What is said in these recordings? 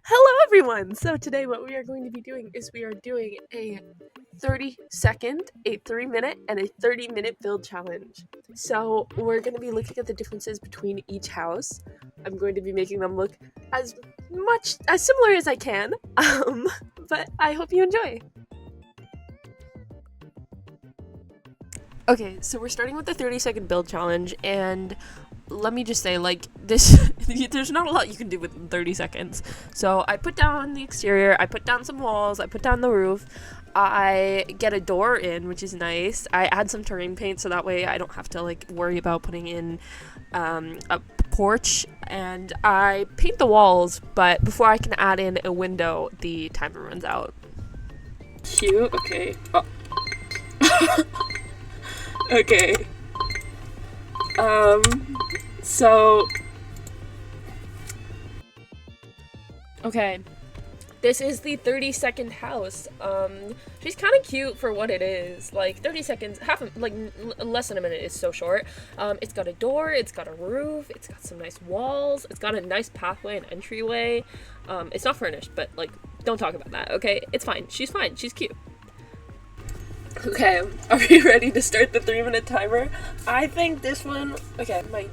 Hello everyone! So today what we are going to be doing is we are doing a 30-second, a 3-minute, and a 30-minute build challenge. So we're going to be looking at the differences between each house. I'm going to be making them look as similar as I can, but I hope you enjoy. Okay, so we're starting with the 30-second build challenge, and let me just say, like, this, there's not a lot you can do with 30 seconds. So I put down the exterior, I put down some walls, I put down the roof, I get a door in, which is nice. I add some terrain paint so that way I don't have to, like, worry about putting in a porch, and I paint the walls, but before I can add in a window, the timer runs out. Cute, okay. Oh. Okay. So, okay, this is the 30-second house. She's kind of cute for what it is. Like 30 seconds, less than a minute is so short. It's got a door, it's got a roof, it's got some nice walls, it's got a nice pathway and entryway. It's not furnished, but like, don't talk about that, okay? It's fine. She's cute. Okay, are we ready to start the 3-minute timer? I think this one, okay, my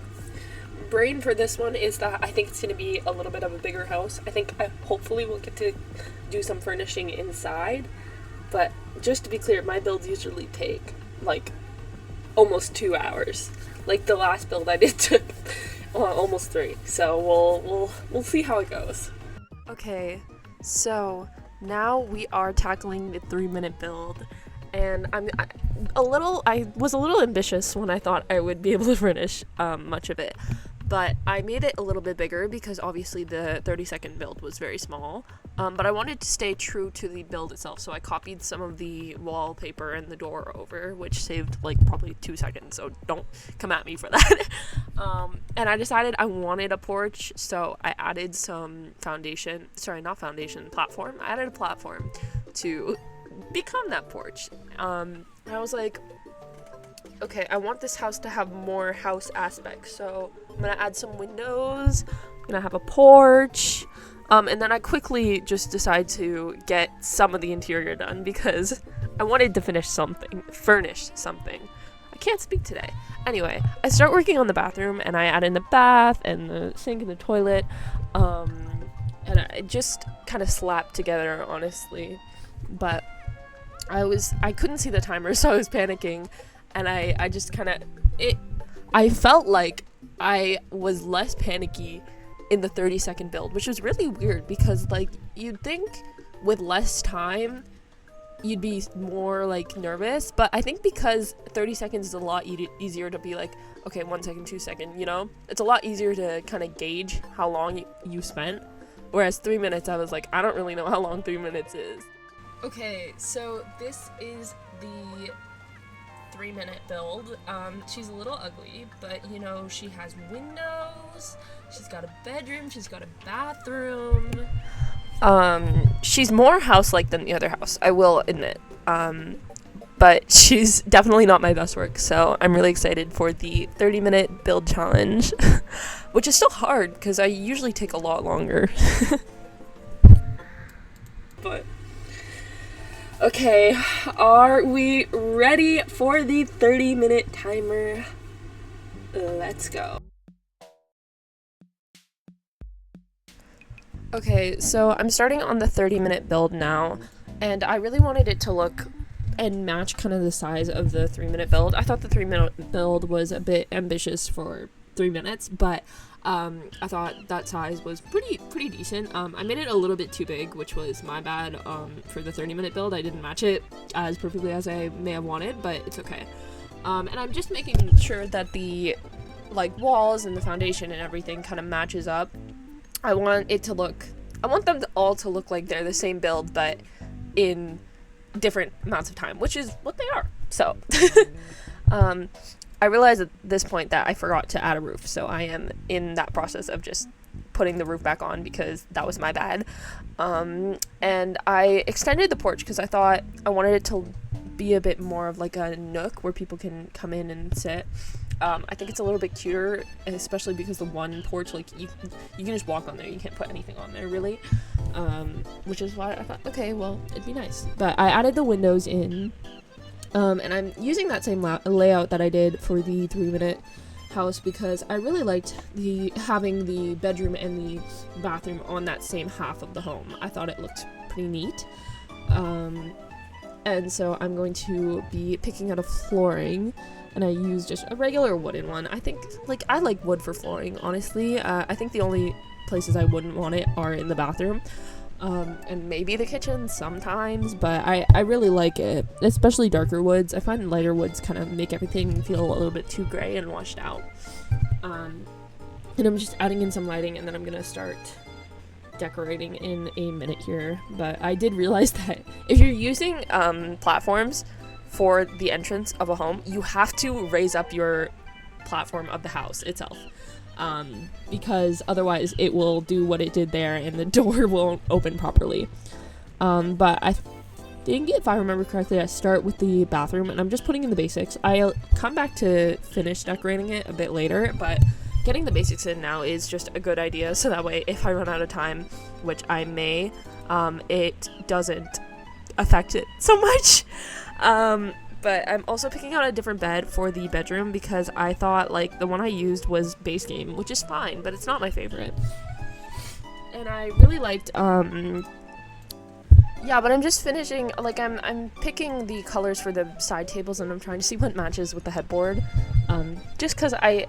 brain for this one is that I think it's going to be a little bit of a bigger house. I think I hopefully will get to do some furnishing inside, but just to be clear, my builds usually take like almost 2 hours. Like the last build I did took almost 3, so we'll see how it goes. Okay, so now we are tackling the 3-minute build. And I was a little ambitious when I thought I would be able to finish much of it, but I made it a little bit bigger because obviously the 30-second build was very small, but I wanted to stay true to the build itself, so I copied some of the wallpaper and the door over, which saved like probably 2 seconds, so don't come at me for that. And I decided I wanted a porch, so I added some platform. I added a platform to become that porch. I was like, okay, I want this house to have more house aspects, so I'm gonna add some windows, I'm gonna have a porch, and then I quickly just decide to get some of the interior done because I wanted to furnish something. I can't speak today. Anyway, I start working on the bathroom, and I add in the bath and the sink and the toilet, and I just kind of slapped together, honestly, but I couldn't see the timer, so I was panicking, and I just I felt like I was less panicky in the 30-second build, which was really weird because, like, you'd think with less time you'd be more, like, nervous, but I think because 30 seconds is a lot easier to be like, okay, 1 second, 2 second, you know? It's a lot easier to kind of gauge how long you spent, whereas 3 minutes, I was like, I don't really know how long 3 minutes is. Okay, so this is the 3-minute build. She's a little ugly, but you know, she has windows, she's got a bedroom, she's got a bathroom. She's more house-like than the other house, I will admit. But she's definitely not my best work, so I'm really excited for the 30-minute build challenge, which is still hard because I usually take a lot longer. But okay, are we ready for the 30-minute timer? Let's go. Okay, so I'm starting on the 30-minute build now, and I really wanted it to look and match kind of the size of the 3-minute build. I thought the 3-minute build was a bit ambitious for 3 minutes, but I thought that size was pretty decent. I made it a little bit too big, which was my bad. For the 30-minute build, I didn't match it as perfectly as I may have wanted, but it's okay. And I'm just making sure that the walls and the foundation and everything kind of matches up. I want them all to look like they're the same build, but in different amounts of time, which is what they are. So, I realized at this point that I forgot to add a roof, so I am in that process of just putting the roof back on because that was my bad. And I extended the porch because I thought I wanted it to be a bit more of like a nook where people can come in and sit. I think it's a little bit cuter, especially because the one porch, like, you can just walk on there. You can't put anything on there, really. which is why I thought, okay, well, it'd be nice. But I added the windows in, and I'm using that same layout that I did for the 3-minute house because I really liked having the bedroom and the bathroom on that same half of the home. I thought it looked pretty neat. And so I'm going to be picking out a flooring, and I use just a regular wooden one. I think, I like wood for flooring, honestly. I think the only places I wouldn't want it are in the bathroom, and maybe the kitchen sometimes, but I really like it, especially darker woods. I find lighter woods kind of make everything feel a little bit too gray and washed out. And I'm just adding in some lighting, and then I'm gonna start decorating in a minute here. But I did realize that if you're using platforms for the entrance of a home, you have to raise up your platform of the house itself, because otherwise it will do what it did there and the door won't open properly. But I think, if I remember correctly, I start with the bathroom, and I'm just putting in the basics. I'll come back to finish decorating it a bit later, but getting the basics in now is just a good idea, so that way if I run out of time, which I may, it doesn't affect it so much. But I'm also picking out a different bed for the bedroom because I thought the one I used was base game, which is fine, but it's not my favorite. And I really liked, yeah, but I'm just finishing, I'm picking the colors for the side tables, and I'm trying to see what matches with the headboard, just because I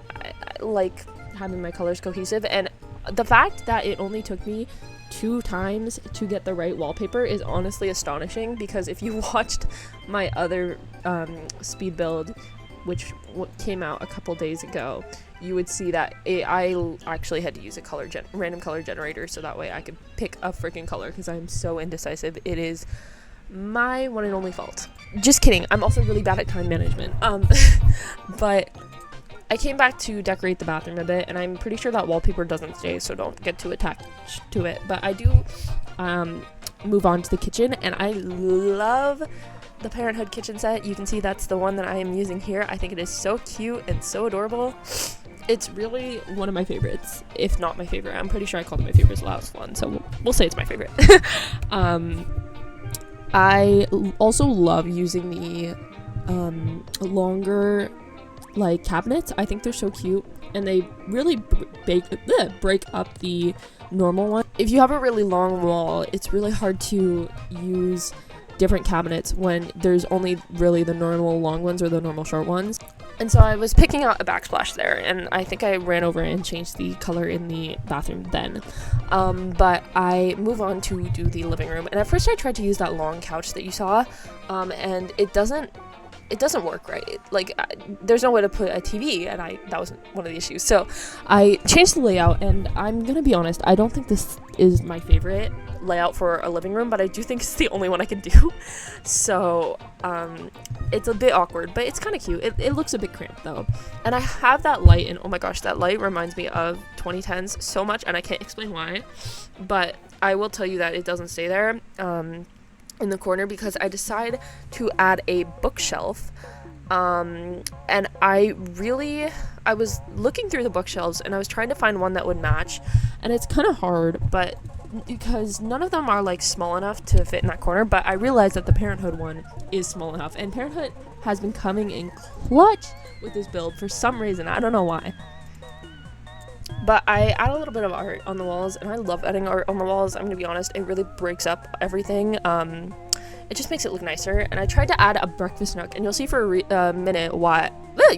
like having my colors cohesive, and the fact that it only took me 2 times to get the right wallpaper is honestly astonishing, because if you watched my other speed build, which came out a couple days ago, you would see that I actually had to use a random color generator so that way I could pick a freaking color, because I'm so indecisive. It is my one and only fault. Just kidding. I'm also really bad at time management. But I came back to decorate the bathroom a bit, and I'm pretty sure that wallpaper doesn't stay, so don't get too attached to it. But I do move on to the kitchen, and I love the Parenthood kitchen set. You can see that's the one that I am using here. I think it is so cute and so adorable. It's really one of my favorites, if not my favorite. I'm pretty sure I called it my favorite last one, so we'll say it's my favorite. I also love using the longer cabinets. I think they're so cute, and they really break up the normal one. If you have a really long wall, it's really hard to use different cabinets when there's only really the normal long ones or the normal short ones. And so I was picking out a backsplash there, and I think I ran over and changed the color in the bathroom then. But I move on to do the living room, and at first I tried to use that long couch that you saw, and it doesn't work right. There's no way to put a TV, and that was one of the issues. So I changed the layout, and I'm gonna be honest, I don't think this is my favorite layout for a living room, but I do think it's the only one I can do. So it's a bit awkward, but it's kind of cute. It looks a bit cramped though. And I have that light, and oh my gosh, that light reminds me of 2010s so much, and I can't explain why, but I will tell you that it doesn't stay there in the corner, because I decided to add a bookshelf, and I was looking through the bookshelves, and I was trying to find one that would match, and it's kind of hard, but because none of them are small enough to fit in that corner. But I realized that the Parenthood one is small enough, and Parenthood has been coming in clutch with this build for some reason. I don't know why. But I add a little bit of art on the walls, and I love adding art on the walls. I'm gonna be honest, it really breaks up everything. It just makes it look nicer. And I tried to add a breakfast nook, and you'll see for a minute why.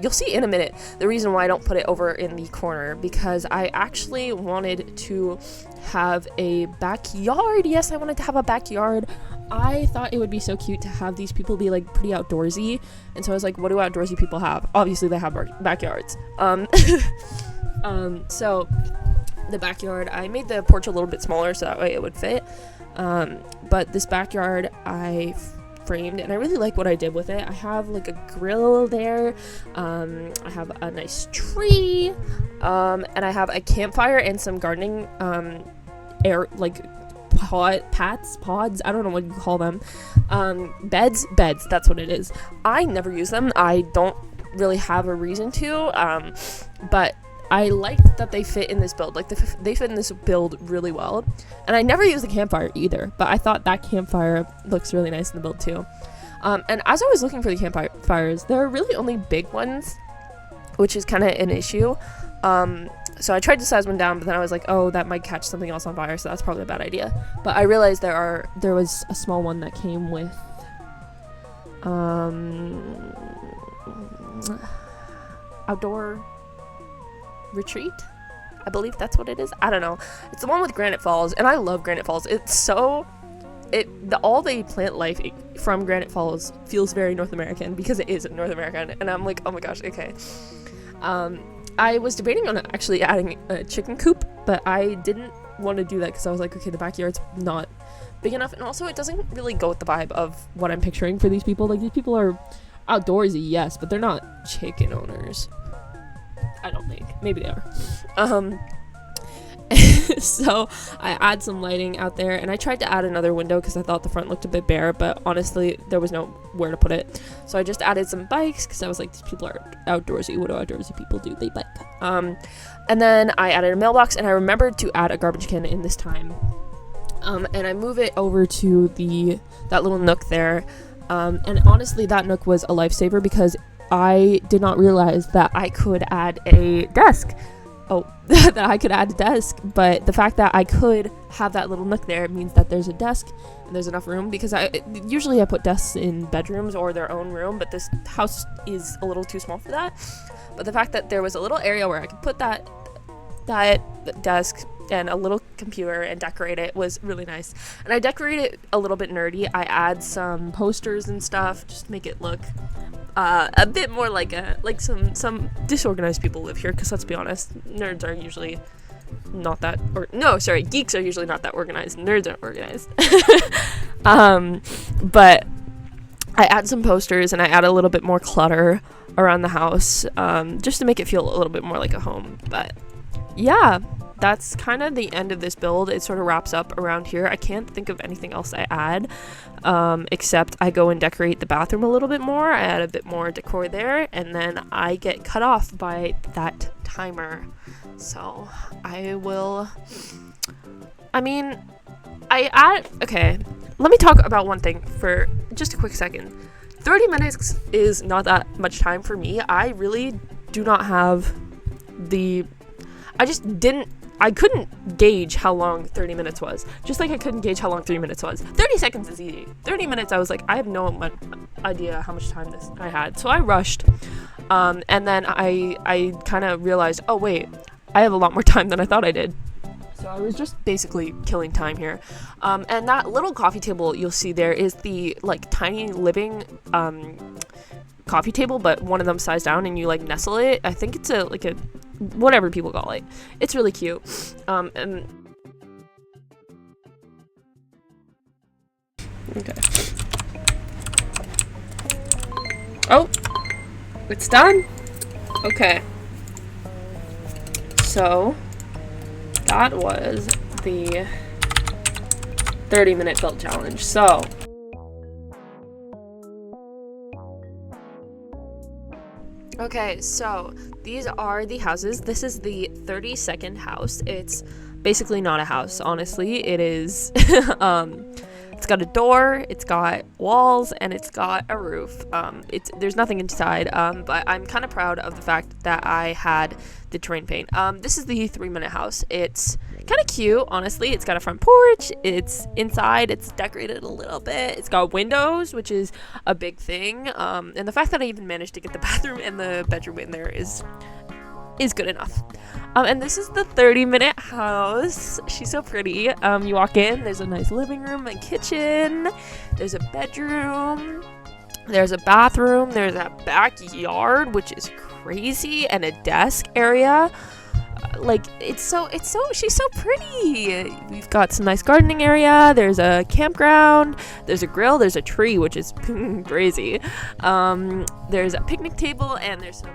You'll see in a minute the reason why I don't put it over in the corner, because I actually wanted to have a backyard. Yes, I wanted to have a backyard. I thought it would be so cute to have these people be pretty outdoorsy, and so I was like, what do outdoorsy people have? Obviously they have backyards. So the backyard, I made the porch a little bit smaller so that way it would fit. But this backyard I framed, and I really like what I did with it. I have a grill there. I have a nice tree. And I have a campfire and some gardening, pods, I don't know what you call them. Beds, that's what it is. I never use them. I don't really have a reason to, but I liked that they fit in this build. Like, they fit in this build really well. And I never used the campfire either, but I thought that campfire looks really nice in the build too. And as I was looking for the campfires, there are really only big ones, which is kind of an issue. So I tried to size one down, but then I was like, oh, that might catch something else on fire, so that's probably a bad idea. But I realized there was a small one that came with outdoor retreat, I believe that's what it is. I don't know. It's the one with Granite Falls, and I love Granite Falls. It's so all the plant life from Granite Falls feels very North American, because it is North American, and I'm like, oh my gosh, okay. I was debating on actually adding a chicken coop, but I didn't want to do that because I was like, okay, the backyard's not big enough, and also it doesn't really go with the vibe of what I'm picturing for these people. Like, these people are outdoorsy, yes, but they're not chicken owners. I don't think. Maybe they are. So I add some lighting out there, and I tried to add another window because I thought the front looked a bit bare, but honestly there was nowhere to put it. So I just added some bikes because I was like, these people are outdoorsy. What do outdoorsy people do? They bike. And then I added a mailbox, and I remembered to add a garbage can in this time. And I move it over to that little nook there. And honestly, that nook was a lifesaver because I did not realize that I could add a desk. That I could add a desk, but the fact that I could have that little nook there means that there's a desk and there's enough room, because usually I put desks in bedrooms or their own room, but this house is a little too small for that. But the fact that there was a little area where I could put that desk and a little computer and decorate it was really nice. And I decorate it a little bit nerdy. I add some posters and stuff just to make it look a bit more like some disorganized people live here, because let's be honest, nerds are usually not that, geeks are usually not that organized. Nerds aren't organized. But I add some posters and I add a little bit more clutter around the house, just to make it feel a little bit more like a home. But yeah, that's kind of the end of this build. It sort of wraps up around here. I can't think of anything else I add, except I go and decorate the bathroom a little bit more. I add a bit more decor there, and then I get cut off by that timer. So okay, let me talk about one thing for just a quick second. 30 minutes is not that much time for me. I really do not have I couldn't gauge how long 30 minutes was. Just like I couldn't gauge how long 3 minutes was. 30 seconds is easy. 30 minutes, I was like, I have no idea how much time I had. So I rushed. And then I kind of realized, oh wait, I have a lot more time than I thought I did. So I was just basically killing time here. And that little coffee table you'll see there is the like tiny living coffee table, but one of them sized down and you like nestle it. I think it's a whatever people call it. It's really cute. And okay. Oh, it's done. Okay. So that was the 30-minute build challenge. So okay, so these are the houses. This is the 32nd house. It's basically not a house, honestly. It is it's got a door, it's got walls, and it's got a roof. There's nothing inside, but I'm kind of proud of the fact that I had the terrain paint. This is the 3-minute house. It's kind of cute, honestly. It's got a front porch, it's inside, it's decorated a little bit, it's got windows, which is a big thing, and the fact that I even managed to get the bathroom and the bedroom in there is good enough. And this is the 30-minute house. She's so pretty. You walk in, there's a nice living room and kitchen, there's a bedroom, there's a bathroom, there's a backyard, which is crazy, and a desk area. She's so pretty. We've got some nice gardening area, there's a campground, there's a grill, there's a tree, which is crazy. There's a picnic table, and there's some